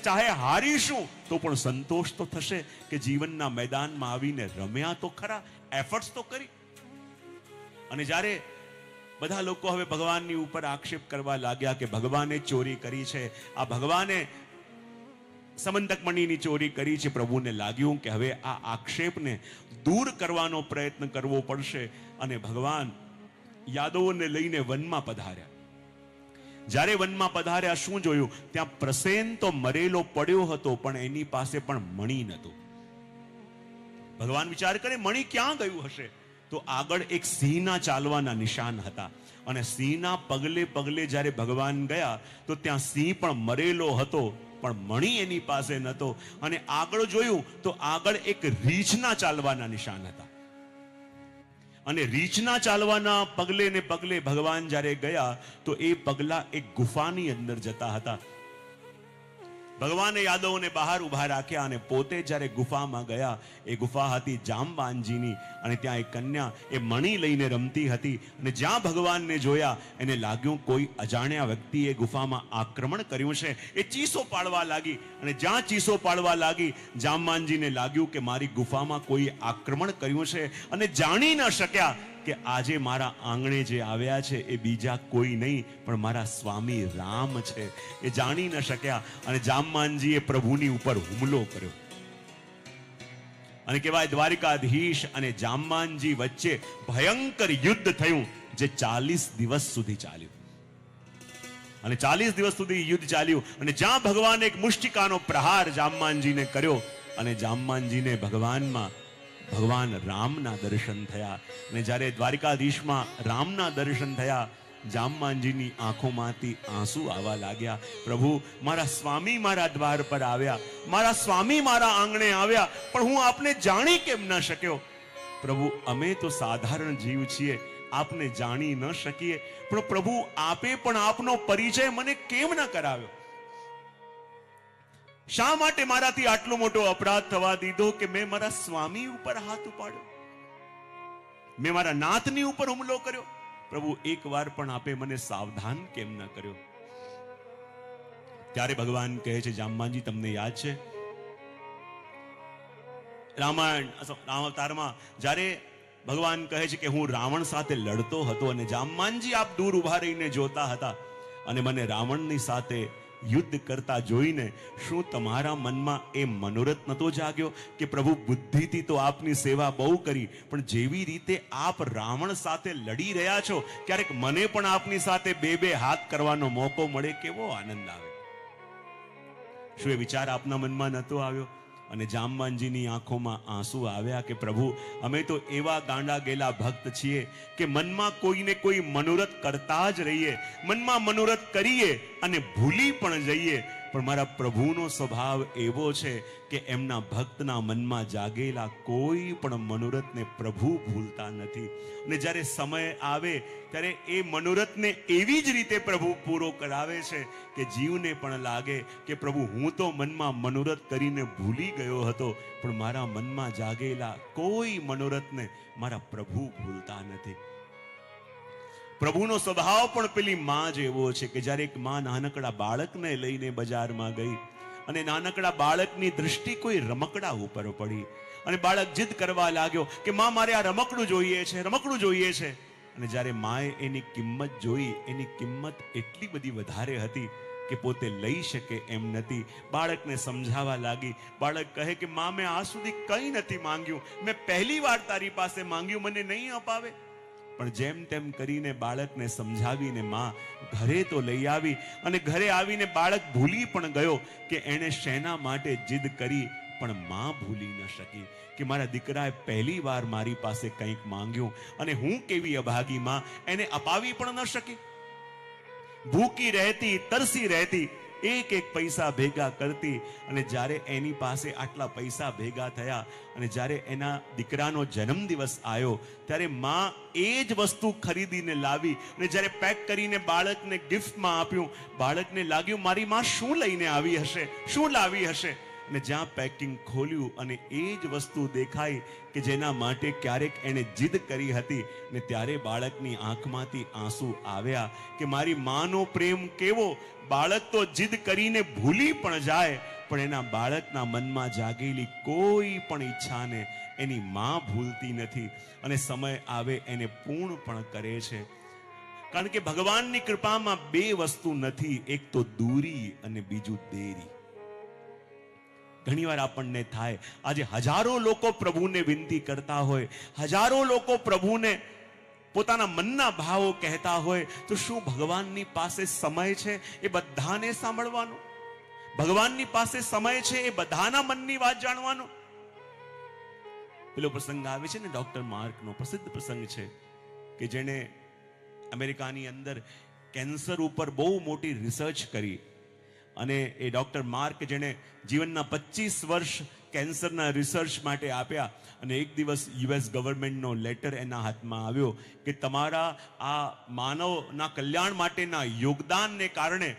ચાહે હારીશું તો પણ સંતોષ તો થશે કે જીવનના મેદાનમાં આવીને રમ્યા તો ખરા, એફર્ટ્સ તો કરી. અને જ્યારે બધા લોકો હવે ભગવાનની ઉપર આક્ષેપ કરવા લાગ્યા કે ભગવાને ચોરી કરી છે, આ ભગવાને સમંતક મણીની ચોરી કરી છે, પ્રભુને લાગ્યું કે હવે આ આક્ષેપને દૂર કરવાનો પ્રયત્ન કરવો પડશે. અને ભગવાન યાદવોને લઈને વનમાં પધાર્યા. જ્યારે વનમાં પધાર્યા શું જોયું? ત્યાં પ્રસેન તો મરેલો પડ્યો હતો, પણ એની પાસે પણ મણી નહોતું. ભગવાન વિચાર કરે મણી ક્યાં ગયું હશે? તો આગળ એક સિંહના ચાલવાના નિશાન હતા. અને સિંહના પગલે પગલે જ્યારે ભગવાન ગયા તો ત્યાં સિંહ પણ મરેલો હતો, પણ મણી એની પાસે નહોતો. અને આગળ જોયું તો આગળ એક રીંછના ચાલવાના નિશાન હતા. અને રીંછના ચાલવાના પગલે ને પગલે ભગવાન જ્યારે ગયા તો એ પગલા એક ગુફાની અંદર જતા હતા. ભગવાને યાદવોને બહાર ઉભા રાખ્યા અને પોતે જ્યારે ગુફામાં ગયા, એ ગુફા હતી જામવાનજીની. અને ત્યાં એક કન્યા એ મણી લઈને રમતી હતી. અને જ્યાં ભગવાનને જોયા એને લાગ્યું કોઈ અજાણ્યા વ્યક્તિએ ગુફામાં આક્રમણ કર્યું છે. એ ચીસો પાડવા લાગી. અને જ્યાં ચીસો પાડવા લાગી જામવાનજીને લાગ્યું કે મારી ગુફામાં કોઈ આક્રમણ કર્યું છે. અને જાણી ન શક્યા કે આજે મારા આંગણે જે આવ્યા છે એ બીજા કોઈ નહીં પણ મારા સ્વામી રામ છે. એ જાણી ન શક્યા અને જામવાનજીએ પ્રભુની ઉપર હુમલો કર્યો. અને કહેવાય દ્વારિકાધીશ અને જામવાનજી વચ્ચે ભયંકર યુદ્ધ થયું, જે 40 દિવસ સુધી ચાલ્યું. અને 40 દિવસ સુધી યુદ્ધ ચાલ્યું. અને જ્યાં ભગવાને એક મુષ્ટિકાનો પ્રહાર જામવાનજીને કર્યો અને જામવાનજીને ભગવાન રામના દર્શન થયા. અને જ્યારે દ્વારિકાધીશમાં રામના દર્શન થયા, જામવાનજીની આંખોમાંથી આંસુ આવવા લાગ્યા. પ્રભુ, મારા સ્વામી મારા દ્વાર પર આવ્યા, મારા સ્વામી મારા આંગણે આવ્યા, પણ હું આપને જાણી કેમ ન શક્યો? પ્રભુ, અમે તો સાધારણ જીવ છીએ, આપને જાણી ન શકીએ, પણ પ્રભુ આપે પણ આપનો પરિચય મને કેમ ન કરાવ્યો? શા માટે મારાથી આટલો મોટો અપરાધ થવા દીધો કે મેં મારા સ્વામી ઉપર હાથ ઉપાડ્યો, મેં મારા નાથની ઉપર હુમલો કર્યો? પ્રભુ, એક વાર પણ આપે મને સાવધાન કેમ ન કર્યો? ત્યારે ભગવાન કહે છે, જામવાનજી તમને યાદ છે રામાયણ રામ અવતારમાં જ્યારે ભગવાન કહે છે કે હું રાવણ સાથે લડતો હતો અને જામવાનજી આપ દૂર ઉભા રહીને જોતા હતા અને મને રાવણની સાથે યુદ્ધ કરતા જોઈને શું તમારા મનમાં એ મનોરથ નતો જાગ્યો કે પ્રભુ, બુદ્ધિથી તો આપની સેવા બહુ કરી, પણ જેવી રીતે આપ રાવણ સાથે લડી રહ્યા છો, ક્યારેક મને પણ આપની સાથે બે હાથ કરવાનો મોકો મળે, કેવો આનંદ આવે? શું એ વિચાર આપના મનમાં નતો આવ્યો? અને જામવાનજીની આંખોમાં આંસુ આવ્યા કે પ્રભુ, અમે તો એવા ગાંડા ગેલા ભક્ત છીએ કે મનમાં કોઈને કોઈ મનોરથ કરતા જ રહીએ, મનમાં મનોરથ કરીએ અને ભૂલી પણ જઈએ. પણ મારા પ્રભુનો સ્વભાવ એવો છે કે એમના ભક્તના મનમાં જાગેલા કોઈ પણ મનોરથને પ્રભુ ભૂલતા નથી. અને જ્યારે સમય આવે ત્યારે એ મનોરથને એવી જ રીતે પ્રભુ પૂરો કરાવે છે કે જીવને પણ લાગે કે પ્રભુ, હું તો મનમાં મનોરથ કરીને ભૂલી ગયો હતો, પણ મારા મનમાં જાગેલા કોઈ મનોરથને મારા પ્રભુ ભૂલતા નથી. પ્રભુનો સ્વભાવ પણ પેલી માં જેવો છે કે જ્યારે એક માં નાનકડા બાળકને લઈને બજારમાં ગઈ અને નાનકડા બાળકની દૃષ્ટિ કોઈ રમકડા ઉપર પડી અને બાળક જીદ કરવા લાગ્યો કે માં, મારે આ રમકડું જોઈએ છે, રમકડું જોઈએ છે. અને જ્યારે માએ એની કિંમત જોઈ, એની કિંમત એટલી બધી વધારે હતી કે પોતે લઈ શકે એમ નથી. બાળકને સમજાવવા લાગી. બાળક કહે કે માં, મેં આજ સુધી કંઈ નથી માંગ્યું, મેં પહેલી વાર તારી પાસે માંગ્યું, મને નહીં અપાવે? પણ જેમ તેમ કરીને બાળકને સમજાવીને માં ઘરે તો લઈ આવી. અને ઘરે આવીને બાળક ભૂલી પણ ગયો કે એણે શેના માટે જીદ કરી, પણ માં ભૂલી ન શકી કે મારા દીકરાએ પહેલી વાર મારી પાસે કંઈક માંગ્યું અને હું કેવી અભાગી માં એને અપાવી પણ ન શકી. ભૂખી રહેતી, તરસી રહેતી, એક એક પૈસા ભેગા કરતી. અને જ્યારે એની પાસે આટલા પૈસા ભેગા થયા અને જ્યારે એના દીકરાનો જન્મદિવસ આવ્યો ત્યારે માં એ જ વસ્તુ ખરીદીને લાવી અને જ્યારે પેક કરીને બાળકને ગિફ્ટમાં આપ્યું, બાળકને લાગ્યું મારી માં શું લઈને આવી હશે, શું લાવી હશે. અને જ્યાં પેકિંગ ખોલ્યું અને એ જ વસ્તુ દેખાઈ કે જેના માટે ક્યારેક એણે જીદ કરી હતી, ને ત્યારે બાળકની આંખમાંથી આંસુ આવ્યા કે મારી માનો પ્રેમ કેવો. બાળક તો જીદ કરીને ભૂલી પણ જાય, પણ એના બાળકના મનમાં જાગેલી કોઈ પણ ઈચ્છાને એની માં ભૂલતી નથી અને સમય આવે એને પૂર્ણ પણ કરે છે. કારણ કે ભગવાનની કૃપામાં બે વસ્તુ નથી, એક તો દૂરી અને બીજું દેરી. ઘણીવાર આપણને થાય, આજે હજારો લોકો પ્રભુને વિનંતી કરતા હોય, હજારો લોકો પ્રભુને પોતાના મનના ભાવો કહેતા હોય, તો શું ભગવાનની પાસે સમય છે એ બધાને સાંભળવાનો? ભગવાનની પાસે સમય છે એ બધાના મનની વાત જાણવાનો? પેલો પ્રસંગ આવે છે ને ડોક્ટર માર્કનો, પ્રસિદ્ધ પ્રસંગ છે કે જેણે અમેરિકાની અંદર કેન્સર ઉપર બહુ મોટી રિસર્ચ કરી અને એ ડોક્ટર માર્ક જેણે જીવનના 25 વર્ષ કેન્સરના રિસર્ચ માટે આપ્યા અને એક દિવસ યુએસ ગવર્મેન્ટનો લેટર એના હાથમાં આવ્યો કે તમારા આ માનવના કલ્યાણ માટેના યોગદાનને કારણે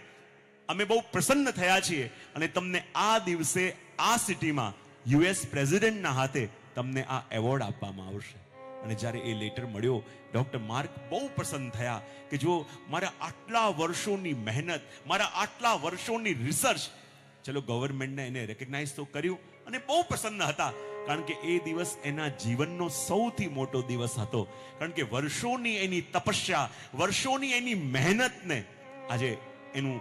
અમે બહુ પ્રસન્ન થયા છીએ અને તમને આ દિવસે આ સિટીમાં યુએસ પ્રેસિડેન્ટના હાથે તમને આ એવોર્ડ આપવામાં આવશે. અને જ્યારે એ લેટર મળ્યો, ડોક્ટર માર્ક બહુ પ્રસન્ન થયા કે જો મારા આટલા વર્ષોની મહેનત, મારા આટલા વર્ષોની રિસર્ચ, ચલો ગવર્મેન્ટને એને રેકગ્નાઇઝ તો કર્યું અને બહુ પ્રસન્ન હતા. કારણ કે એ દિવસ એના જીવનનો સૌથી મોટો દિવસ હતો. કારણ કે વર્ષોની એની તપસ્યા, વર્ષોની એની મહેનતને આજે એનું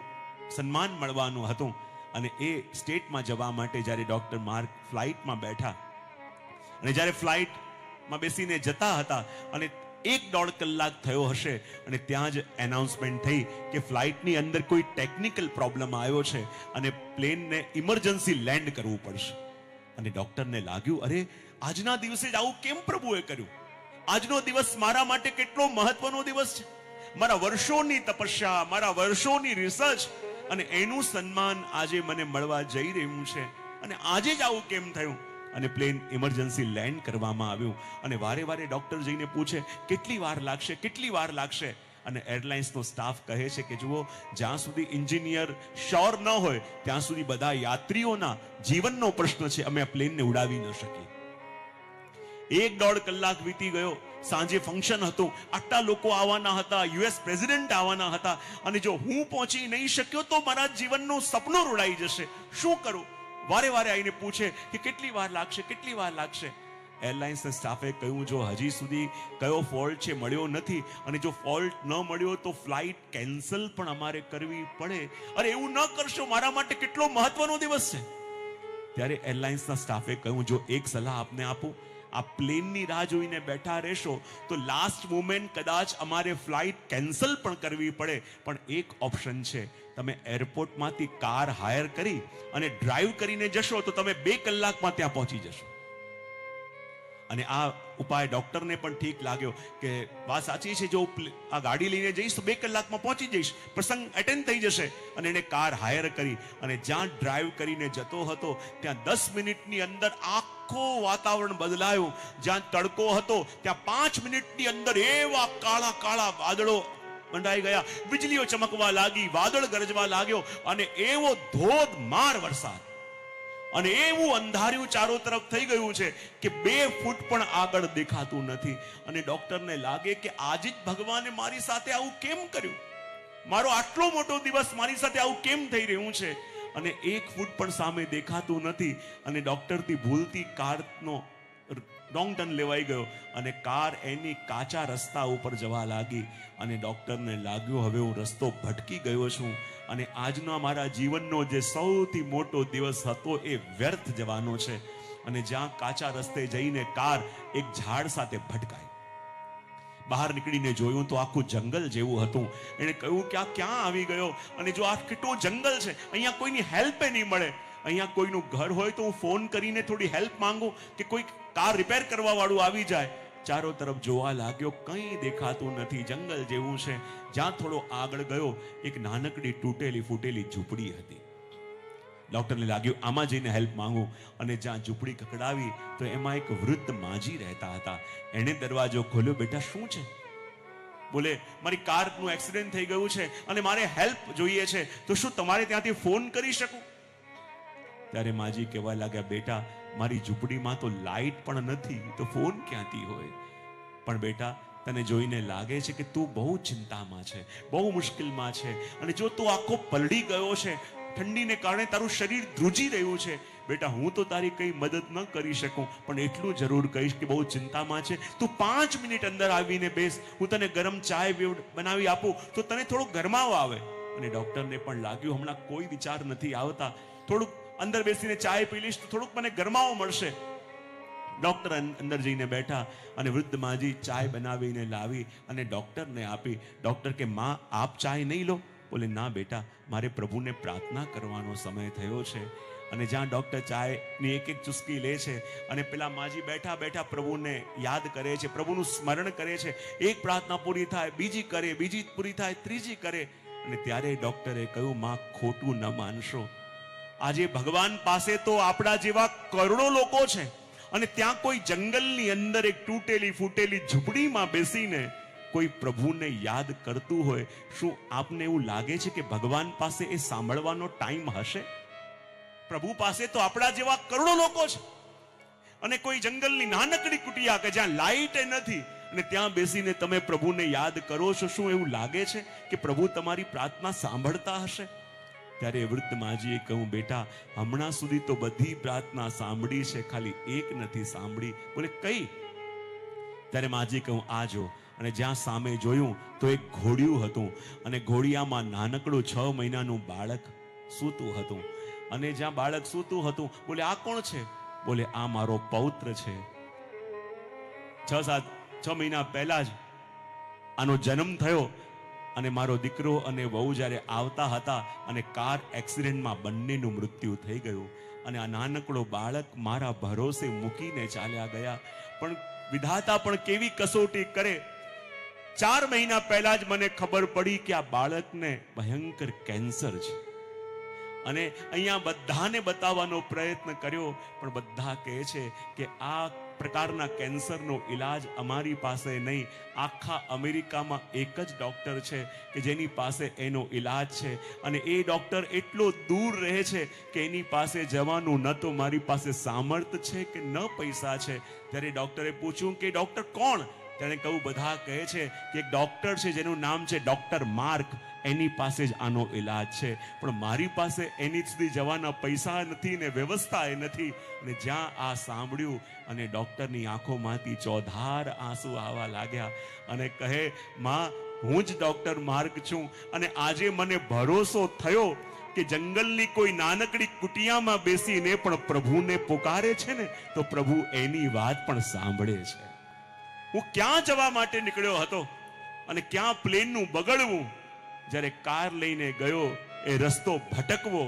સન્માન મળવાનું હતું. અને એ સ્ટેટમાં જવા માટે જ્યારે ડોક્ટર માર્ક ફ્લાઇટમાં બેઠા અને જ્યારે ફ્લાઇટમાં બેસીને જતા હતા અને 1-1.5 કલાક થયો હશે અને ત્યાં જ એનાઉન્સમેન્ટ થઈ કે ફ્લાઇટની અંદર કોઈ ટેકનિકલ પ્રોબ્લેમ આવ્યો છે અને પ્લેનને ઇમરજન્સી લેન્ડ કરવું પડશે. અને ડોક્ટરને લાગ્યું, અરે આજના દિવસે જ આવું કેમ પ્રભુએ કર્યું? આજનો દિવસ મારા માટે કેટલો મહત્વનો દિવસ છે. મારા વર્ષોની તપસ્યા, મારા વર્ષોની રિસર્ચ અને એનું સન્માન આજે મને મળવા જઈ રહ્યું છે અને આજે જ આવું કેમ થયું? અને પ્લેન ઇમરજન્સી લેન્ડ કરવામાં આવ્યું અને વારે વારે ડોક્ટર જઈને પૂછે કેટલી વાર લાગશે, કેટલી વાર લાગશે? અને એરલાઇન્સનો સ્ટાફ કહે છે કે જુઓ, જ્યાં સુધી એન્જિનિયર શ્યોર ન હોય ત્યાં સુધી બધા યાત્રીઓના જીવનનો પ્રશ્ન છે, અમે આ પ્લેનને ઉડાવી ન શકીએ. 1-1.5 કલાક વીતી ગયો. સાંજે ફંક્શન હતું, આટલા લોકો આવવાના હતા, યુએસ પ્રેસિડેન્ટ આવવાના હતા અને જો હું પહોંચી નહીં શક્યો તો મારા જીવનનું સપનું રોડાઈ જશે. શું કરું? વારે વારે આવીને પૂછે કે કેટલી વાર લાગશે, કેટલી વાર લાગશે? એરલાઇન્સના સ્ટાફે કહ્યું, જો હજી સુધી કયો ફોલ્ટ છે મળ્યો નથી અને જો ફોલ્ટ ન મળ્યો તો ફ્લાઇટ કેન્સલ પણ અમારે કરવી પડે. અરે એવું ન કરશો, મારા માટે કેટલો મહત્વનો દિવસ છે. ત્યારે એરલાઇન્સના સ્ટાફે કહ્યું, જો એક સલાહ આપને આપું, આ પ્લેનની રાહ જોઈને બેઠા રહેશો તો લાસ્ટ મોમેન્ટ કદાચ અમારે ફ્લાઇટ કેન્સલ પણ કરવી પડે, પણ એક ઓપ્શન છે, તમે એરપોર્ટમાંથી કાર હાયર કરી અને ડ્રાઈવ કરીને જશો તો તમે 2 કલાકમાં ત્યાં પહોંચી જશો. અને આ ઉપાય ડોક્ટરને પણ ઠીક લાગ્યો કે વાત સાચી છે, જો આ ગાડી લઈને જઈશ તો 2 કલાકમાં પહોંચી જઈશ, પ્રસંગ એટેન્ડ થઈ જશે. અને એને કાર હાયર કરી અને જ્યાં ડ્રાઈવ કરીને જતો હતો ત્યાં 10 મિનિટની અંદર આખું વાતાવરણ બદલાયું. જ્યાં તડકો હતો ત્યાં 5 મિનિટની અંદર એવા કાળા કાળા વાદળો મંડાઈ ગયા, વીજળીઓ ચમકવા લાગી, વાદળ ગરજવા લાગ્યો અને એવો ધોધમાર વરસાદ અને એવું અંધાર્યું ચારો તરફ થઈ ગયું છે કે 2 ફૂટ પણ આગળ દેખાતું નથી. અને ડોક્ટરને લાગે કે આજે જ ભગવાને મારી સાથે આવું કેમ કર્યું? મારો આટલો મોટો દિવસ મારી સાથે આવું કેમ થઈ રહ્યું છે? અને 1 ફૂટ પણ સામે દેખાતું નથી. અને ડોક્ટરથી ભૂલથી કારનો રોંગ ટર્ન લેવાઈ ગયો અને કાર એની કાચા રસ્તા ઉપર જવા લાગી. અને ડોક્ટરને લાગ્યું, હવે હું રસ્તો ભટકી ગયો છું અને આજનો મારા જીવનનો જે સૌથી મોટો દિવસ હતો એ વ્યર્થ જવાનો છે. અને જ્યાં કાચા રસ્તે જઈને કાર એક ઝાડ સાથે ભટકાઈ. બહાર નીકળીને જોયું તો આખું જંગલ જેવું હતું. એને કહ્યું કે આ ક્યાં આવી ગયો? અને જો આ કેટલો જંગલ છે, અહીંયા કોઈની હેલ્પ નહીં મળે. અહીંયા કોઈનું ઘર હોય તો હું ફોન કરીને થોડી હેલ્પ માંગુ કે કોઈ કાર રિપેર કરવા વાળું આવી જાય. ચારો તરફ જોવા લાગ્યો, કંઈ દેખાતું નથી, જંગલ જેવું છે. જ્યાં થોડો આગળ ગયો એક નાનકડી તૂટેલી ફૂટેલી ઝૂંપડી હતી. ડોક્ટરને લાગ્યું આમાં જઈને હેલ્પ માંગું. અને જ્યાં ઝૂંપડી ખખડાવી તો એમાં એક વૃદ્ધ માજી રહેતા હતા. એણે દરવાજો ખોલ્યો, બેટા શું છે? બોલે, મારી કારનું એક્સિડન્ટ થઈ ગયું છે અને મારે હેલ્પ જોઈએ છે, તો શું તમારે ત્યાંથી ફોન કરી શકું? ત્યારે માજી કહેવા લાગ્યા, બેટા મારી ઝૂંપડીમાં તો લાઈટ પણ નથી, તો ફોન ક્યાંથી હોય? પણ બેટા તને જોઈને લાગે છે કે તું બહુ ચિંતામાં છે, બહુ મુશ્કેલમાં છે અને જો તું આખો પલળી ગયો છે ઠંડીને કારણે તારું શરીર ધ્રુજી રહ્યું છે. બેટા, હું તો તારી કઈ મદદ ન કરી શકું, પણ એટલું જરૂર કહીશ કે બહુ ચિંતામાં છે. તું 5 મિનિટ અંદર આવીને બેસ, હું તને ગરમ ચાય બનાવી આપું તો તને થોડો ગરમાવો આવે. અને ડોક્ટરને પણ લાગ્યું હમણાં કોઈ વિચાર નથી આવતા, થોડુંક અંદર બેસીને ચાય પી લઈશ તો થોડુંક મને ગરમાવો મળશે. ડોક્ટર અંદર જઈને બેઠા અને વૃદ્ધ માજી ચાય બનાવીને લાવી અને ડોક્ટરને આપી. ડોક્ટર કે, માં આપ ચાય નહીં લો? બોલે, ના બેટા, મારે પ્રભુને પ્રાર્થના કરવાનો સમય થયો છે. અને જ્યાં ડોક્ટર ચાયની એક એક ચુસ્કી લે છે અને પેલા માજી બેઠા બેઠા પ્રભુને યાદ કરે છે, પ્રભુનું સ્મરણ કરે છે. એક પ્રાર્થના પૂરી થાય, બીજી કરે, બીજી પૂરી થાય, ત્રીજી કરે. અને ત્યારે ડોક્ટરે કહ્યું, માં ખોટું ન માનશો, આજે ભગવાન પાસે તો આપણા જેવા કરોડો લોકો છે, અને ત્યાં કોઈ જંગલની અંદર એક તૂટેલી ફૂટેલી ઝૂંપડીમાં બેસીને કોઈ પ્રભુને યાદ કરતું હોય. શું આપને એવું લાગે છે કે ભગવાન પાસે એ સાંભળવાનો ટાઈમ હશે? પ્રભુ પાસે તો આપણા જેવા કરોડો લોકો છે, અને કોઈ જંગલની નાનકડી કુટિયા કે જ્યાં લાઈટ નથી, અને ત્યાં બેસીને તમે પ્રભુને યાદ કરો છો. શું એવું લાગે છે કે પ્રભુ તમારી પ્રાર્થના સાંભળતા હશે? ત્યારે વૃદ્ધ માજીએ કહ્યું, બેટા, હમણાં સુધી તો બધી પ્રાર્થના સાંભળી છે, ખાલી એક નથી સાંભળી. બોલે, કઈ? ત્યારે માજી કહ્યું, આ જો. અને જ્યાં સામે જોયું તો એક ઘોડિયું હતું, અને ઘોડિયામાં નાનકડું 6 મહિનાનું બાળક સૂતું હતું. અને જ્યાં બાળક સૂતું હતું, બોલે, આ કોણ છે? બોલે, આ મારો પૌત્ર છે. 6 મહિના પહેલા જ આનો જન્મ થયો, અને મારો દીકરો અને વહુ જ્યારે આવતા હતા અને કાર એક્સિડન્ટમાં બંનેનું મૃત્યુ થઈ ગયું. અને આ નાનકડો બાળક મારા ભરોસે મૂકીને ચાલ્યા ગયા. પણ વિધાતા પણ કેવી કસોટી કરે. 4 મહિના પહેલા જ મને ખબર પડી કે આ બાળકને ભયંકર કેન્સર છે. અને અહીંયા બધાને બતાવવાનો પ્રયત્ન કર્યો, પણ બધા કહે છે કે આ પ્રકારના કેન્સરનો ઈલાજ અમારી પાસે નહીં. આખા અમેરિકામાં એક જ ડોક્ટર છે કે જેની પાસે એનો ઈલાજ છે, અને એ ડોક્ટર એટલો દૂર રહે છે કે એની પાસે જવાનું ન તો મારી પાસે સામર્થ્ય છે કે ન પૈસા છે. ત્યારે ડોક્ટરે પૂછ્યું કે ડોક્ટર કોણ? તેણે કહ્યું, બધા કહે છે કે એક ડોક્ટર છે જેનું નામ છે ડોક્ટર માર્ક, એની પાસે જ આનો ઈલાજ છે. પણ મારી પાસે એની સુધી જવાના પૈસા નથી ને વ્યવસ્થા એ નથી. અને જ્યાં આ સાંભળ્યું અને ડોક્ટરની આંખોમાંથી ચોધાર આંસુ આવવા લાગ્યા, અને કહે, માં, હું જ ડોક્ટર માર્ક છું, અને આજે મને ભરોસો થયો કે જંગલની કોઈ નાનકડી કુટિયામાં બેસીને પણ પ્રભુને પુકારે છે ને, તો પ્રભુ એની વાત પણ સાંભળે છે. હું ક્યાં જવા માટે નીકળ્યો હતો અને ક્યાં પ્લેનનું બગડવું. જ્યારે કાર લઈને ગયો, એ રસ્તો ભટકવો,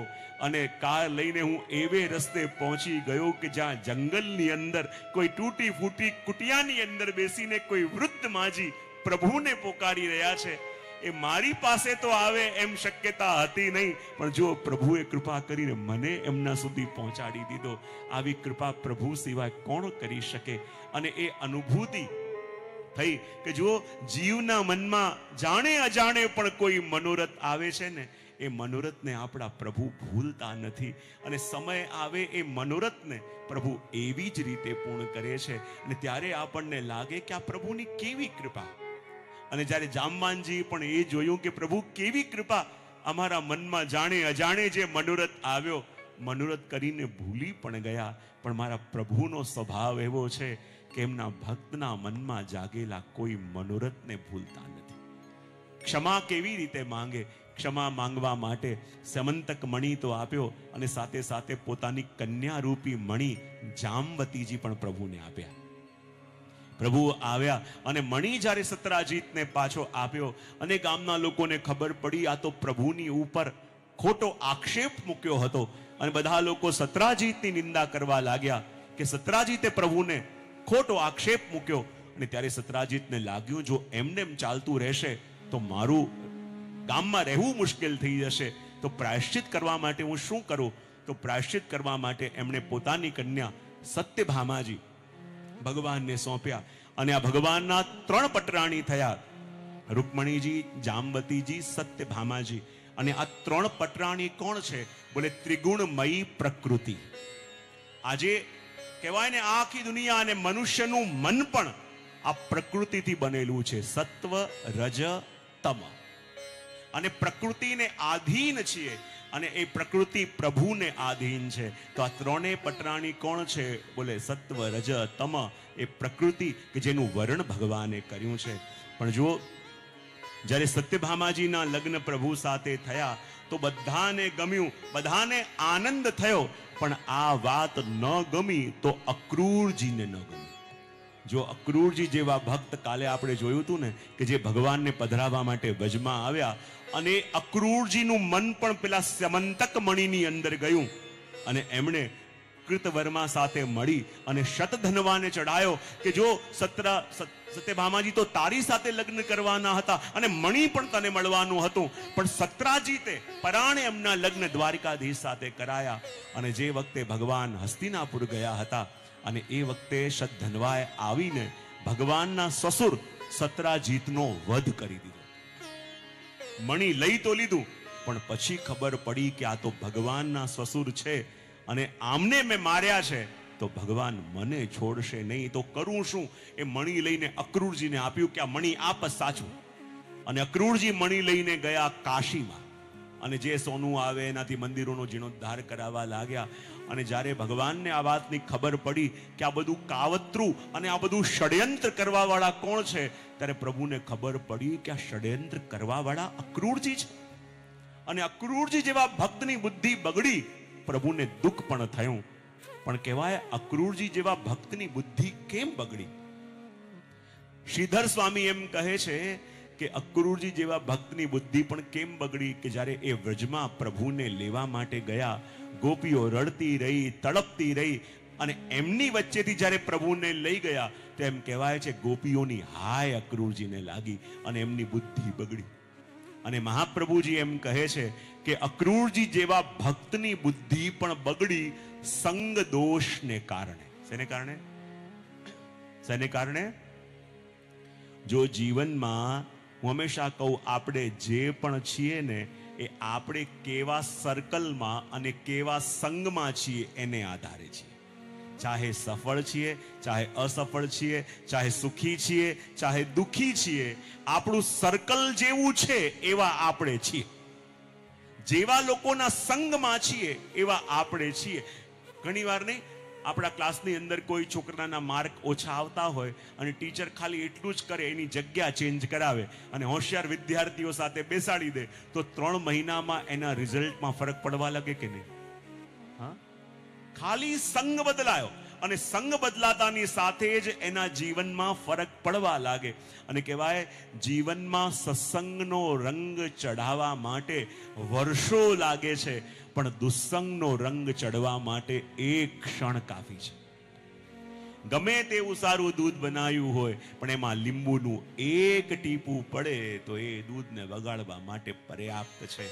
અને કાર લઈને હું એવે રસ્તે પહોંચી ગયો કે જ્યાં જંગલની અંદર કોઈ તૂટી ફૂટી કુટિયાની અંદર બેસીને કોઈ વૃદ્ધ માજી પ્રભુને પોકારી રહ્યા છે. એ મારી પાસે તો આવે એમ શક્યતા હતી નહીં, પણ જો પ્રભુએ કૃપા કરીને મને એમના સુધી પહોંચાડી દીધો. આવી કૃપા પ્રભુ સિવાય કોણ કરી શકે? અને એ અનુભૂતિ થઈ કે જો જીવના મનમાં જાણે અજાણે પણ કોઈ મનોરથ આવે છે ને, એ મનોરથને આપણા પ્રભુ ભૂલતા નથી. અને સમય આવે એ મનોરથને પ્રભુ એવી જ રીતે પૂર્ણ કરે છે. અને ત્યારે આપણને લાગે કે આ પ્રભુની કેવી કૃપા. અને જ્યારે જામવાનજી પણ એ જોયું કે પ્રભુ કેવી કૃપા, અમારા મનમાં જાણે અજાણે જે મનોરથ આવ્યો, મનોરથ કરીને ભૂલી પણ ગયા. પણ મારા પ્રભુનો સ્વભાવ એવો છે કે એમના ભક્તના મનમાં જાગેલા કોઈ મનોરથને ભૂલતા નથી. ક્ષમા કેવી રીતે માંગે? ક્ષમા માંગવા માટે સમંતક મણિ તો આપ્યો, અને સાથે સાથે પોતાની કન્યા રૂપી મણિ જામવતીજી પણ પ્રભુને આપ્યા. પ્રભુ આવ્યા અને મણિ જ્યારે સત્રાજીતને પાછો આપ્યો, અને ગામના લોકોને ખબર પડી આ તો પ્રભુની ઉપર ખોટો આક્ષેપ મૂક્યો હતો, અને બધા લોકો સત્રાજીતની નિંદા કરવા લાગ્યા કે સત્રાજીતે પ્રભુને ખોટો આક્ષેપ મૂક્યો. અને ત્યારે સત્રાજીતને લાગ્યું જો એમને એમ ચાલતું રહેશે તો મારું ગામમાં રહેવું મુશ્કેલ થઈ જશે. તો પ્રાયશ્ચિત કરવા માટે હું શું કરું? તો પ્રાયશ્ચિત કરવા માટે એમણે પોતાની કન્યા સત્યભામાજી ભગવાનને સોંપ્યા. અને આ ભગવાનના 3 પટરાણી થયા, રૂકમણીજી, જામવતીજી, સત્યભામાજી. અને આ 3 પટરાણી કોણ છે? બોલે, ત્રિગુણમયી પ્રકૃતિ. આજે કહેવાય ને આખી દુનિયા અને મનુષ્યનું મન પણ આ પ્રકૃતિથી બનેલું છે, સત્વ, રજ, તમ. અને પ્રકૃતિને આધીન છીએ. અને એ પ્રકૃતિ પ્રભુને આધીન છે. તો આ ત્રણેય પટરાણી કોણ છે? બોલે સત્વ રજ તમ, એ પ્રકૃતિ કે જેનું વર્ણન ભગવાને કર્યું છે. પણ જુઓ, જ્યારે સત્યભામાજીના લગ્ન પ્રભુ સાથે થયા તો બધાને ગમ્યું, બધાને આનંદ થયો, પણ આ વાત ન ગમી તો અક્રૂરજીને ન ગમી. જો અક્રૂરજી જેવા ભક્ત, કાલે આપણે જોયું હતું ને કે જે ભગવાનને પધરાવવા માટે વજમાં આવ્યા, અને અક્રૂરજીનું મન પણ પેલા સ્યમંતક મણીની અંદર ગયું, અને એમણે કૃતવર્મા સાથે મળી અને શતધનવાને ચડાયો કે જો સત્યભામાજી તો તારી સાથે લગ્ન કરવાના હતા અને મણી પણ તને મળવાનું હતું, પણ સત્રાજીતે પરાણે એમના લગ્ન દ્વારિકાધીશ સાથે કરાયા. અને જે વખતે ભગવાન હસ્તિનાપુર ગયા હતા, અને એ વખતે શતધનવાએ આવીને ભગવાનના સસુર સત્રાજીતનો વધ કરી દીધો. મણી લઈ તો લીધું, પણ પછી ખબર પડી કે આ તો ભગવાનના સસુર છે, અને આમને મેં માર્યા છે તો ભગવાન મને છોડશે નહીં, તો કરું શું? એ મણી લઈને અક્રૂરજીને આપ્યું કે આ મણી આપ સાચું. અને અક્રૂરજી મણી લઈને ગયા કાશીમાં, અને જે સોનું આવે એનાથી મંદિરોનો જીર્ણોદ્ધાર કરાવવા લાગ્યા. અને જ્યારે ભગવાનને આ વાતની ખબર પડી કે આ બધું કાવતરું અને આ બધું ષડયંત્ર કરવાવાળા કોણ છે, ત્યારે પ્રભુને ખબર પડી કે આ ષડયંત્ર કરવાવાળા અક્રૂરજી છે. અને અક્રૂરજી જેવા ભક્તની બુદ્ધિ બગડી, પ્રભુને દુઃખ પણ થયું. પણ કહેવાય, અક્રૂરજી જેવા ભક્તની બુદ્ધિ કેમ બગડી? શ્રીધર સ્વામી એમ કહે છે કે અક્રૂરજી જેવા ભક્તની બુદ્ધિ પણ કેમ બગડી કે જ્યારે એ વ્રજમાં પ્રભુને લેવા માટે ગયા, ગોપીઓ રડતી રહી, તડપતી રહી, અને એમની વચ્ચેથી જ્યારે પ્રભુને લઈ ગયા તો એમ કહેવાય છે ગોપીઓની હાય અક્રૂરજીને લાગી અને એમની બુદ્ધિ બગડી. અને મહાપ્રભુજી એમ કહે છે કે અક્રૂરજી જેવા ભક્તની બુદ્ધિ પણ બગડી સંગ દોષને કારણે. શેને કારણે? શેને કારણે? જો જીવનમાં, હું હંમેશા કહું, આપણે જે પણ છીએ ને એ આપણે કેવા સર્કલમાં અને કેવા સંગમાં છીએ એને આધારે છીએ. ચાહે સફળ છીએ, ચાહે અસફળ છીએ, ચાહે સુખી છીએ, ચાહે દુખી છીએ, આપણું સર્કલ જેવું છે એવા આપણે છીએ. જેવા લોકોના સંગમાં છીએ એવા આપણે છીએ. ઘણી વાર નહીં, આપણા ક્લાસની અંદર કોઈ છોકરાના માર્ક ઓછા આવતા હોય અને ટીચર ખાલી એટલું જ કરે, એની જગ્યા ચેન્જ કરાવે અને હોશિયાર વિદ્યાર્થીઓ સાથે બેસાડી દે, તો 3 મહિનામાં એના રિઝલ્ટમાં ફરક પડવા લાગે કે નહીં? હા, ખાલી સંગ બદલાયો, અને સંગ બદલાતાની સાથે જ એના જીવનમાં ફરક પડવા લાગે. અને કહેવાય, જીવનમાં સત્સંગનો રંગ ચઢાવવા માટે વર્ષો લાગે છે, પણ દુસ્સંગનો રંગ ચડવા માટે એક ક્ષણ કાફી છે. ગમે તેવું સારું દૂધ બનાવ્યું હોય, પણ એમાં લીંબુનું એક ટીપું પડે તો એ દૂધને વગાડવા માટે પર્યાપ્ત છે.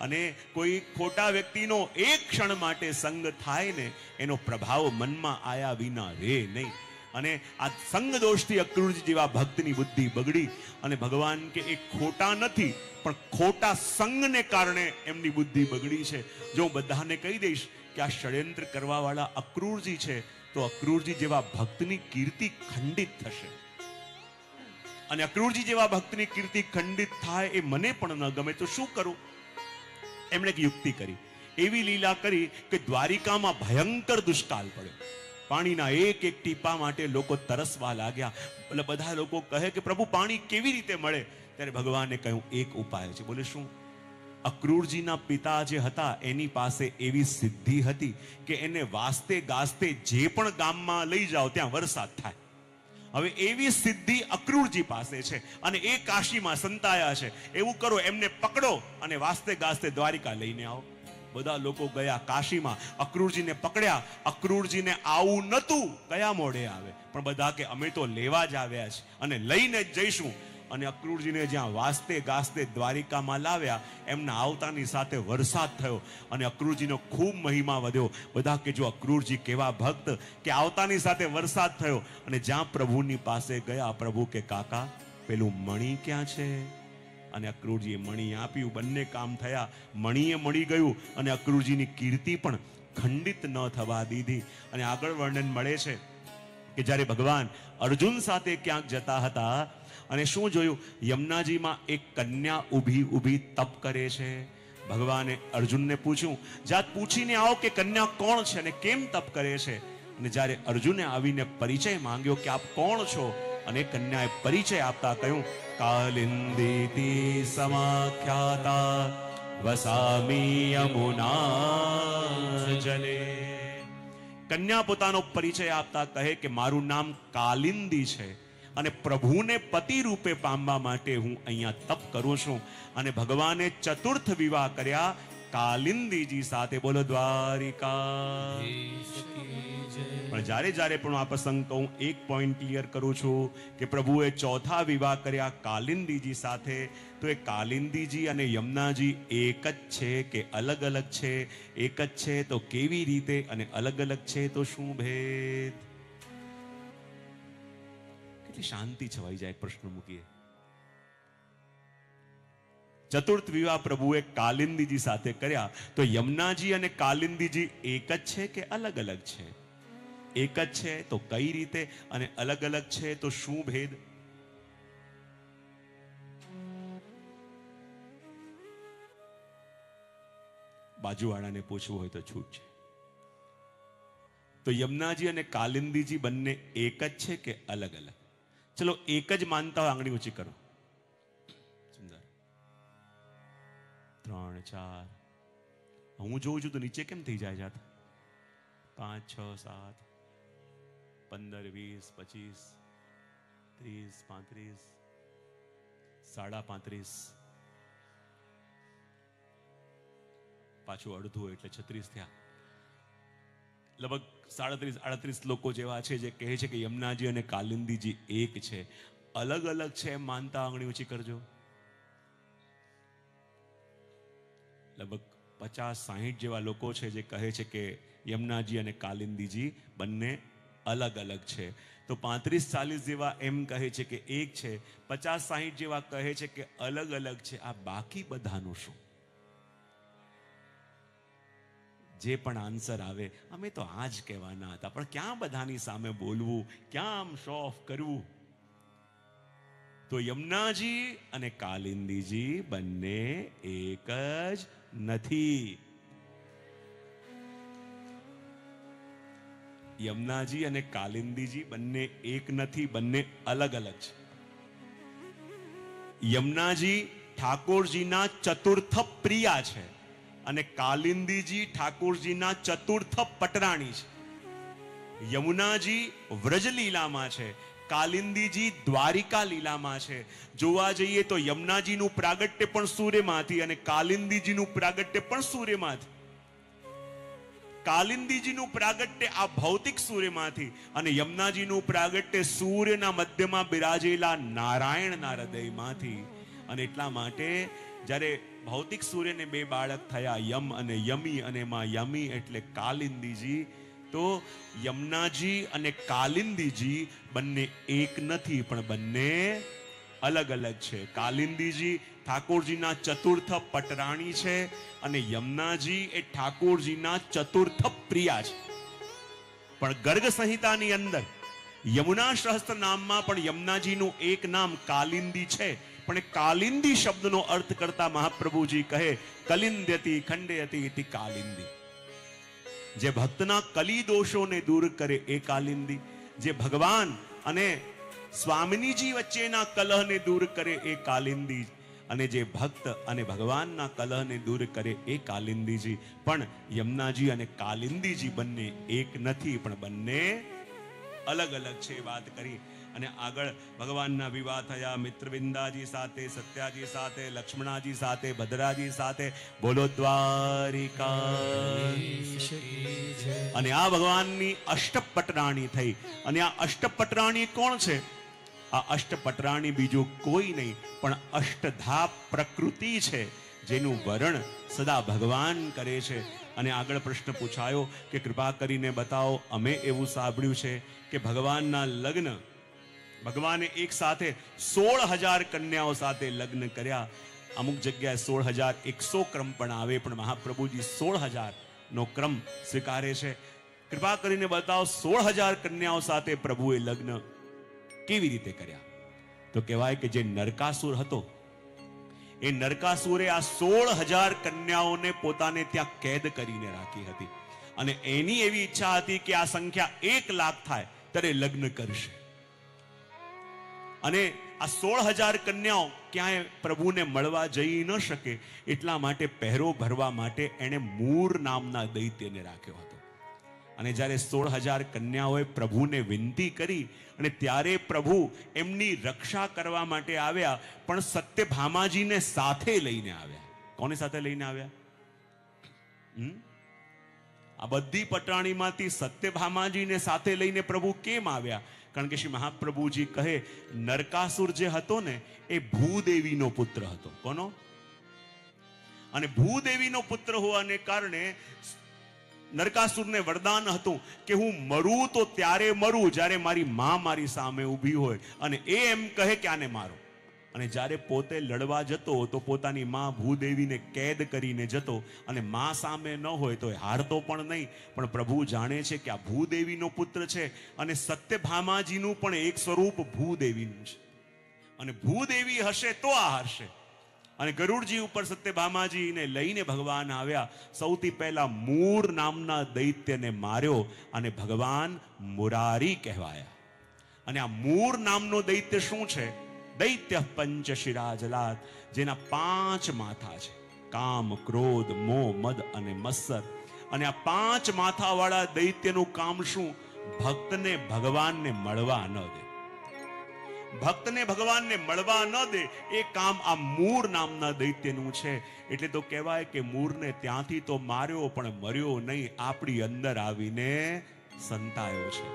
અને કોઈ ખોટા વ્યક્તિનો એક ક્ષણ માટે સંગ થાય ને, એનો પ્રભાવ મનમાં આયા વિના રહે નહીં. અને આ સંગ દોષથી અક્રૂરજી જેવા ભક્તની બુદ્ધિ બગડી. અને ભગવાન કે એ ખોટા નથી, પણ ખોટા સંગને કારણે એમની બુદ્ધિ બગડી છે. જો હું બધાને કહી દઈશ કે આ ષડયંત્ર કરવાવાળા અક્રૂરજી છે, તો અક્રૂરજી જેવા ભક્તની કીર્તિ ખંડિત થશે. અને અક્રૂરજી જેવા ભક્તની કીર્તિ ખંડિત થાય એ મને પણ ન ગમે, તો શું કરું? એમણે એક યુક્તિ કરી, એવી લીલા કરી કે દ્વારિકામાં ભયંકર દુષ્કાળ પડ્યો. પાણીના એક એક ટીપા માટે લોકો તરસવા લાગ્યા. એટલે બધા લોકો કહે કે પ્રભુ પાણી કેવી રીતે મળે? ત્યારે ભગવાને કહ્યું એક ઉપાય છે. બોલે શું? અક્રૂરજીના પિતા જે હતા એની પાસે એવી સિદ્ધિ હતી કે એને વાસ્તે ગાસ્તે જે પણ ગામમાં લઈ જાઓ ત્યાં વરસાદ થાય. હવે એવી સિદ્ધિ અક્રૂરજી પાસે છે અને એ કાશીમાં સંતાયા છે. એવું કરો, એમને પકડો અને વાસ્તે ગાસ્તે દ્વારિકા લઈને આવો. બધા લોકો ગયા કાશીમાં, અક્રૂરજીને પકડ્યા. અક્રૂરજીને આવું નતું, કયા મોડે આવે? પણ બધા કે અમે તો લેવા જ આવ્યા છે અને લઈને જ જઈશું. અને અક્રૂરજીને જ્યાં વાસ્તે ગાસ્તે દ્વારિકામાં લાવ્યા, એમના આવતાની સાથે વરસાદ થયો અને અક્રૂરજીનો ખૂબ મહિમા વધ્યો. બધા કે જો અક્રૂરજી કેવા ભક્ત કે આવતાની સાથે વરસાદ થયો. અને જ્યાં પ્રભુની પાસે ગયા, પ્રભુ કે કાકા પેલું મણી ક્યાં છે? અને અક્રૂરજીએ મણી આપ્યું. બંને કામ થયા. મણીએ મળી ગયું અને અક્રૂરજીની કીર્તિ પણ ખંડિત ન થવા દીધી. અને આગળ વર્ણન મળે છે કે જ્યારે ભગવાન અર્જુન સાથે ક્યાંક જતા હતા અને શું જોયું? યમુનાજીમાં એક કન્યા ઊભી તપ કરે છે. ભગવાને અર્જુનને પૂછ્યું, જાત પૂછીને આવો કે કન્યા કોણ છે અને કેમ તપ કરે છે. અને જ્યારે અર્જુને આવીને પરિચય માંગ્યો કે આપ કોણ છો, અને કન્યાએ પરિચય આપતા કહ્યું, કાલિંદીતિ સમાખ્યાતા વસામી યમુના જલે. કન્યા પોતાનો પરિચય આપતા કહે કે મારું નામ કાલિંદી છે અને પ્રભુને પતિ રૂપે પામવા માટે હું અહીંયા તપ કરું છું. અને ભગવાને ચતુર્થ વિવાહ કર્યા કાલિંદીજી સાથે. બોલો દ્વારિકા. પણ જ્યારે પણ આ પ્રસંગ કહું, એક પોઈન્ટ ક્લિયર કરું છું કે પ્રભુએ ચોથા વિવાહ કર્યા કાલિંદીજી સાથે. તો એ કાલિંદીજી અને યમુનાજી એક જ છે કે અલગ અલગ છે? એક જ છે તો કેવી રીતે, અને અલગ અલગ છે તો શું ભેદ? કેટલી શાંતિ છવાઈ જાય પ્રશ્ન મૂકીએ. ચતુર્થ વિવાહ પ્રભુએ કાલિંદીજી સાથે કર્યા, તો યમુનાજી અને કાલિંદીજી એક જ છે કે અલગ અલગ છે? એક જ છે તો કઈ રીતે, અને અલગ અલગ છે તો શું ભેદ? બાજુવાળાને પૂછવું હોય તો છૂટ છે. તો યમુનાજી અને કાલિંદીજી બંને એક જ છે કે અલગ અલગ? ચલો એક જ માનતા હોય આંગળી ઊંચી કરો. સુંદર. 3 4. હું જોઉં છું તો નીચે કેમ થઈ જાય જાત? 5 6 7 15 20 25 30 35 35.5. પાછું અડધું એટલે 36 થયા. લગભગ 37 લોકો જેવા છે જે કહે છે કે યમુનાજી અને કાલિંદીજી એક છે. અલગ અલગ છે એમ માનતા આંગળી ઊંચી કરજો. લગભગ 50-60 જેવા લોકો છે જે કહે છે કે યમુનાજી અને કાલિંદીજી બંને અલગ અલગ છે. તો 35-40 જેવા એમ કહે છે કે એક છે. 50-60 જેવા કહે છે કે અલગ અલગ છે. આ બાકી બધાનું શું? જે પણ આન્સર આવે, અમે તો આ જ કહેવાના હતા, પણ ક્યાં બધાની સામે બોલવું, ક્યાં આમ શો ઓફ કરવું? તો યમુનાજી અને કાલિંદીજી બંને એક જ નથી. યમુનાજી અને કાલિંદીજી બંને એક નથી, બંને અલગ અલગ છે. યમુનાજી ઠાકોરજીના ચતુર્થ પ્રિયા છે અને કાલિંદીજી ઠાકોરજીના ચતુર્થ પટરાણી છે. યમુનાજી વ્રજલીલામાં છે, કાલિંદીજી દ્વારિકા લીલામાં છે. જોવા જઈએ તો યમુનાજીનું પ્રાગટ્ય પણ સૂર્યમાંથી અને કાલિંદીજીનું પ્રાગટ્ય પણ સૂર્યમાંથી. કાલિંદીજીનું પ્રાગટ્ય આ ભૌતિક સૂર્યમાંથી અને યમુનાજીનું પ્રાગટ્ય સૂર્યના મધ્યમાં બિરાજેલા નારાયણના હૃદયમાંથી. અને એટલા માટે જ્યારે ભૌતિક સૂર્યને 2 બાળક થયા, યમ અને યમી, અને એમાં યમી એટલે કાલિંદીજી. તો યમુનાજી અને કાલિંદીજી બંને એક નથી, પણ બંને અલગ અલગ છે. કાલિંદીજી ઠાકોરજીના ચતુર્થ પટરાણી છે અને યમુનાજી એ ઠાકોરજીના ચતુર્થ પ્રિયા છે. પણ ગર્ગ સંહિતાની અંદર યમુના સહસ્ત્ર નામમાં પણ યમુનાજીનું એક નામ કાલિંદી છે. પણ એ કાલિંદી શબ્દનો અર્થ કરતા મહાપ્રભુજી કહે કલિંદ્યતિ ખંડયતિ ઇતિ કાલિંદી. જે ભક્તના કલી દોષોને દૂર કરે એ કાલિંદી. જે ભગવાન અને સ્વામિનીજી વચ્ચેના કલહને દૂર કરે એ કાલિંદી. અને જે ભક્ત અને ભગવાનના કલહને દૂર કરે એ કાલિંદીજી. પણ યમુનાજી અને કાલિંદીજી બંને એક નથી, પણ બંને અલગ અલગ છે. વાત કરી અને આગળ ભગવાનના વિવાહ થયા મિત્રવિંદાજી સાથે, સત્યાજી સાથે, લક્ષ્મણાજી સાથે, ભદ્રાજી સાથે. બોલો દ્વારિકા. અને આ ભગવાનની અષ્ટપટરાણી થઈ. અને આ અષ્ટપટરાણી કોણ છે? આ અષ્ટપટરાણી બીજું કોઈ નહીં પણ અષ્ટધા પ્રકૃતિ છે, જેનું વર્ણ સદા ભગવાન કરે છે. અને આગળ પ્રશ્ન પૂછાયો કે કૃપા કરીને બતાવો, અમે એવું સાંભળ્યું છે કે ભગવાનના લગ્ન, ભગવાને એક સાથે 16,000 કન્યાઓ સાથે લગ્ન કર્યા. અમુક જગ્યાએ 16,100 ક્રમ પણ આવે, પણ મહાપ્રભુજી 16,000 નો ક્રમ સ્વીકારે છે. કૃપા કરીને બતાવો 16,000 કન્યાઓ સાથે પ્રભુએ લગ્ન કેવી રીતે કર્યા? તો કહેવાય કે જે નરકાસુર હતો એ નરકાસુરે આ 16,000 કન્યાઓને પોતાને ત્યાં કેદ કરીને રાખી હતી અને એની એવી ઈચ્છા હતી કે આ સંખ્યા 1 લાખ થાય ત્યારે લગ્ન કરશે. અને આ 16,000 કન્યાઓ ક્યાંય પ્રભુને મળવા જઈ ન શકે એટલા માટે પહેરો ભરવા માટે એણે મૂર નામના દૈત્યને રાખ્યો હતો. અને જ્યારે 16,000 કન્યાઓએ પ્રભુને વિનંતી કરી અને ત્યારે પ્રભુ એમની રક્ષા કરવા માટે આવ્યા, પણ સત્યભામાજીને સાથે લઈને આવ્યા. કોને સાથે લઈને આવ્યા? આ બધી પટાણીમાંથી સત્યભામાજીને સાથે લઈને પ્રભુ કેમ આવ્યા? કારણ કે શ્રી મહાપ્રભુજી કહે, નરકાસુર જે હતો ને એ ભૂદેવીનો પુત્ર હતો. કોનો? અને ભૂદેવીનો પુત્ર હોવાને કારણે નરકાસુરને વરદાન હતું કે હું મરું તો ત્યારે મરું જ્યારે મારી માં મારી સામે ઊભી હોય અને એ એમ કહે કે આને મારો. અને જ્યારે પોતે લડવા જતો તો પોતાની માં ભૂદેવીને કેદ કરીને જતો અને માં સામે ન હોય તો એ હારતો પણ નહીં. પણ પ્રભુ જાણે છે કે આ ભૂદેવીનો પુત્ર છે અને સત્યભામાજીનું પણ એક સ્વરૂપ ભૂદેવીનું છે અને ભૂદેવી હશે તો આ હારશે. અને ગરુડજી ઉપર સત્યભામાજીને લઈને ભગવાન આવ્યા. સૌથી પહેલા મૂર નામના દૈત્યને માર્યો અને ભગવાન મુરારી કહેવાયા. અને આ મૂર નામનો દૈત્ય શું છે? દૈત્ય પંચશિરા જલાદ, જેના 5 માથા છે: કામ, ક્રોધ, મોહ, મદ અને મત્સર. અને આ 5 માથા વાળા દૈત્યનું કામ શું? ભક્તને ભગવાનને મળવા ન દે. ભક્તને ભગવાનને મળવા ન દે એ કામ આ મૂર નામના દૈત્યનું છે. એટલે તો કહેવાય કે મૂરને ત્યાંથી તો માર્યો પણ મર્યો નહીં, આપણી અંદર આવીને સંતાયો છે.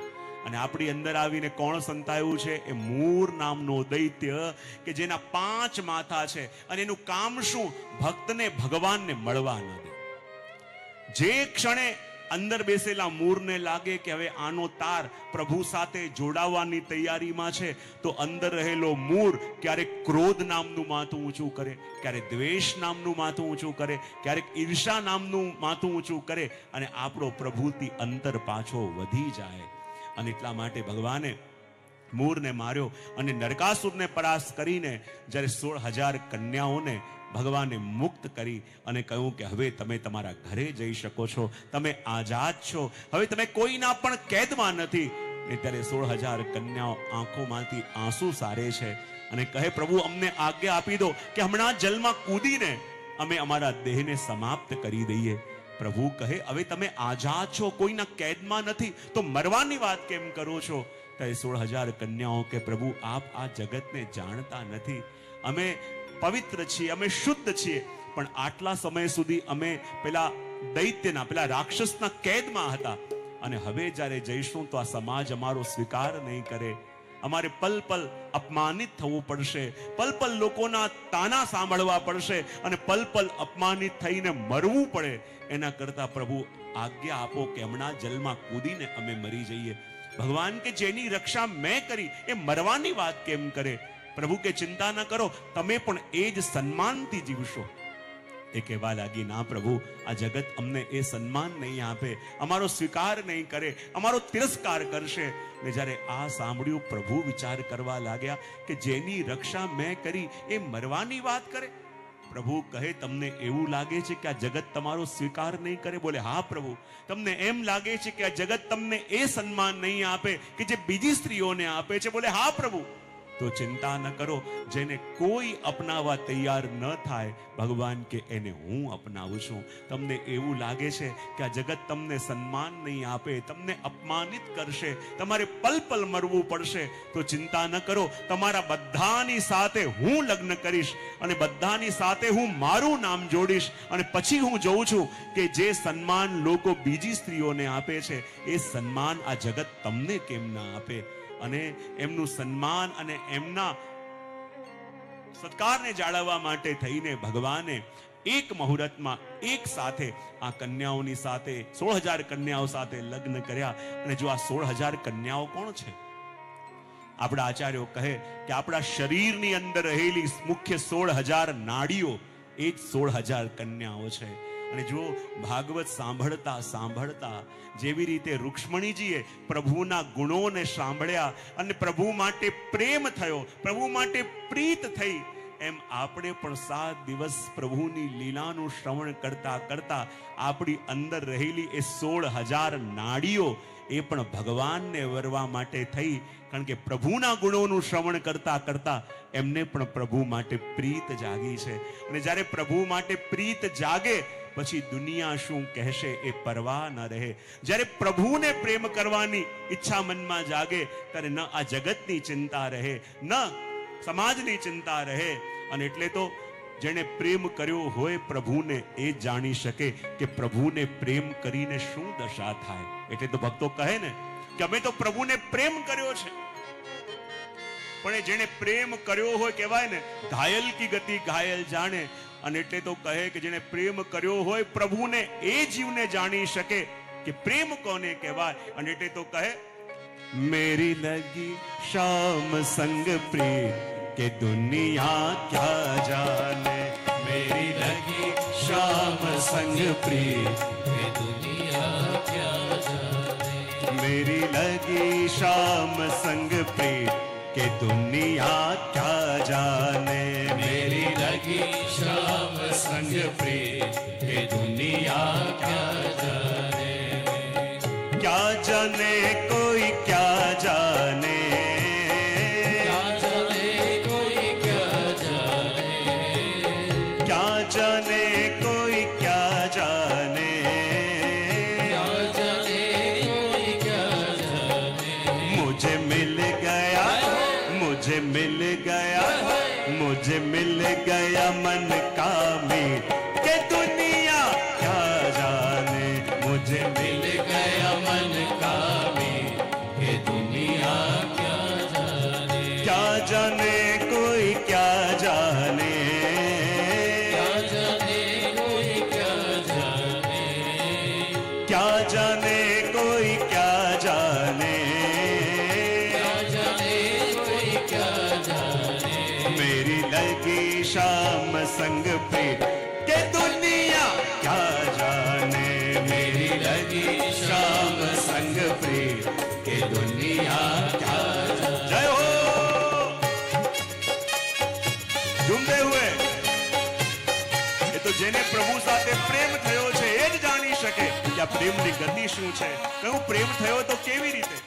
અને આપણી અંદર આવીને કોણ સંતાયું છે? એ મૂર નામનો દૈત્ય કે જેના 5 માથા છે અને એનું કામ શું? ભક્તને ભગવાનને મળવા ન દે. જે ક્ષણે અંદર બેસેલા મૂરને લાગે કે હવે આનો તાર પ્રભુ સાથે જોડાવાની તૈયારીમાં છે, તો અંદર રહેલો મૂર ક્યારેક ક્રોધ નામનું માથું ઊંચું કરે, ક્યારેક દ્વેષ નામનું માથું ઊંચું કરે, ક્યારેક ઈર્ષા નામનું માથું ઊંચું કરે અને આપણો પ્રભુથી અંતર પાછો વધી જાય. અને એટલા માટે ભગવાને મૂરને માર્યો અને નરકાસુરને પરાસ્ત કરીને જ્યારે 16,000 કન્યાઓને ભગવાને મુક્ત કરી અને કહ્યું કે હવે તમે તમારા ઘરે જઈ શકો છો, તમે આઝાદ છો, હવે તમે કોઈના પણ કેદમાં નથી. અને ત્યારે 16,000 કન્યાઓ આંખોમાંથી આંસુ સારે છે અને કહે, પ્રભુ અમને આજ્ઞા આપી દો કે હમણાં જલમાં કૂદીને અમે અમારા દેહને સમાપ્ત કરી દઈએ. પ્રભુ કહે, હવે તમે આઝાદ છો, કોઈના કેદમાં નથી, તો મરવાની વાત કેમ કરો છો? ત્યારે 16,000 કન્યાઓ કે પ્રભુ આપ આ જગતને જાણતા નથી, અમે પવિત્ર છીએ, અમે શુદ્ધ છીએ, પણ આટલા સમય સુધી અમે પેલા દૈત્યના, પેલા રાક્ષસના કેદમાં હતા અને હવે જ્યારે જઈશું તો આ સમાજ અમારો સ્વીકાર નહીં કરે, અમારે પલ પલ અપમાનિત થવું પડશે, પલ પલ લોકોના તાના સાંભળવા પડશે અને પલ પલ અપમાનિત થઈને મરવું પડે. એના કરતા પ્રભુ આજ્ઞા આપો કે હમણાં જલમાં કૂદીને અમે મરી જઈએ. ભગવાન કે જેની રક્ષા મેં કરી એ મરવાની વાત કેમ કરે? પ્રભુ કે ચિંતા ન કરો, તમે પણ એ જ સન્માનથી જીવશો. એ કહેવા લાગી, ના પ્રભુ, આ જગત અમને એ સન્માન નહીં આપે, અમારો સ્વીકાર નહીં કરે, અમારો તિરસ્કાર કરશે. ને જ્યારે આ સાંભળ્યું પ્રભુ વિચાર કરવા લાગ્યા કે જેની રક્ષા મેં કરી એ મરવાની વાત કરે. પ્રભુ કહે, તમને એવું લાગે છે કે આ જગત તમારો સ્વીકાર નહીં કરે? બોલે, હા પ્રભુ. તમને એમ લાગે છે કે આ જગત તમને એ સન્માન નહીં આપે કે જે બીજી સ્ત્રીઓને આપે છે? બોલે, હા પ્રભુ. તો ચિંતા ન કરો, જેને કોઈ અપનાવવા તૈયાર ન થાય, ભગવાન કે એને હું અપનાવું છું. તમને એવું લાગે છે કે આ જગત તમને સન્માન નહીં આપે, તમને અપમાનિત કરશે, તમારે પલ પલ મરવું પડશે, તો ચિંતા ન કરો, તમારા બધાની સાથે હું લગ્ન કરીશ અને બધાની સાથે હું મારું નામ જોડીશ અને પછી હું જોઉં છું કે જે સન્માન લોકો બીજી સ્ત્રીઓને આપે છે એ સન્માન આ જગત તમને કેમ ના આપે. અને એમનું સન્માન અને એમના સત્કારને જાળવવા માટે થઈને ભગવાને એક મુહૂર્તમાં એક સાથે આ કન્યાઓની સાથે 16,000 કન્યાઓ સાથે લગ્ન કર્યા. અને જો આ 16,000 કન્યાઓ કોણ છે? આપણા આચાર્યો કહે કે આપણા શરીરની અંદર રહેલી મુખ્ય 16,000 નાડીઓ એ જ 16,000 કન્યાઓ છે. અને જો ભાગવત સાંભળતા સાંભળતા જેવી રીતે રૂક્ષ્મણીજીએ પ્રભુના ગુણોને સાંભળ્યા અને પ્રભુ માટે પ્રેમ થયો, પ્રભુ માટે પ્રીત થઈ, એમ આપણે પણ 7 દિવસ પ્રભુની લીલાનું શ્રવણ કરતા કરતા આપણી અંદર રહેલી એ 16,000 નાડીઓ એ પણ ભગવાનને વરવા માટે થઈ. કારણ કે પ્રભુના ગુણોનું શ્રવણ કરતા કરતા એમને પણ પ્રભુ માટે પ્રીત જાગી છે. અને જ્યારે પ્રભુ માટે પ્રીત જાગે પછી દુનિયા શું કહેશે એ પરવા ન રહે. જ્યારે પ્રભુને પ્રેમ કરવાની ઈચ્છા મનમાં જાગે ત્યારે ન આ જગતની ચિંતા રહે, ન સમાજની ચિંતા રહે. અને એટલે તો જેણે પ્રેમ કર્યો હોય પ્રભુને એ જાણી શકે કે પ્રભુને પ્રેમ કરીને શું દશા થાય. એટલે તો ભક્તો કહે ને કે અમે તો પ્રભુને પ્રેમ કર્યો છે. પણ એ જેણે પ્રેમ કર્યો હોય કહેવાય ને ઘાયલ કી ગતિ ઘાયલ જાણે. અને એટલે તો કહે કે જેણે પ્રેમ કર્યો હોય પ્રભુને એ જીવને જાણી શકે કે પ્રેમ કોને કહેવાય. અને એટલે તો કહે મેરી લગી શામ સંગ પ્રિય કે દુનિયા ક્યા જાને. મેરી લગી શામ સંગ પ્રિય કે દુનિયા ક્યા જાને. मेरी लगी शाम संग प्रिय के दुनिया क्या जाने. मेरी लगी शाम संग प्रिय के दुनिया क्या जाने. क्या जाने कोई क्या जाने. क्या जाने कोई क्या जाने. क्या जाने कोई क्या जाने. मुझे मिल गया, मुझे मिल गया मन का मीत के दुनिया क्या जाने. मुझे मिल गया मन का मीत के दुनिया क्या जाने. क्या जाने कोई क्या जाने. क्या जाने कोई क्या जाने. क्या जाने कोई क्या जाने. लगी शाम संग प्रिय के दुनिया क्या जाने. मेरी लगी शाम संग प्रिय के दुनिया क्या जाने. जय हो. झूमते हुए એ તો જેને પ્રભુ સાથે પ્રેમ થયો છે એ જ જાણી શકે કે આ પ્રેમની ગતિ શું છે. કયું પ્રેમ થયો તો કેવી રીતે.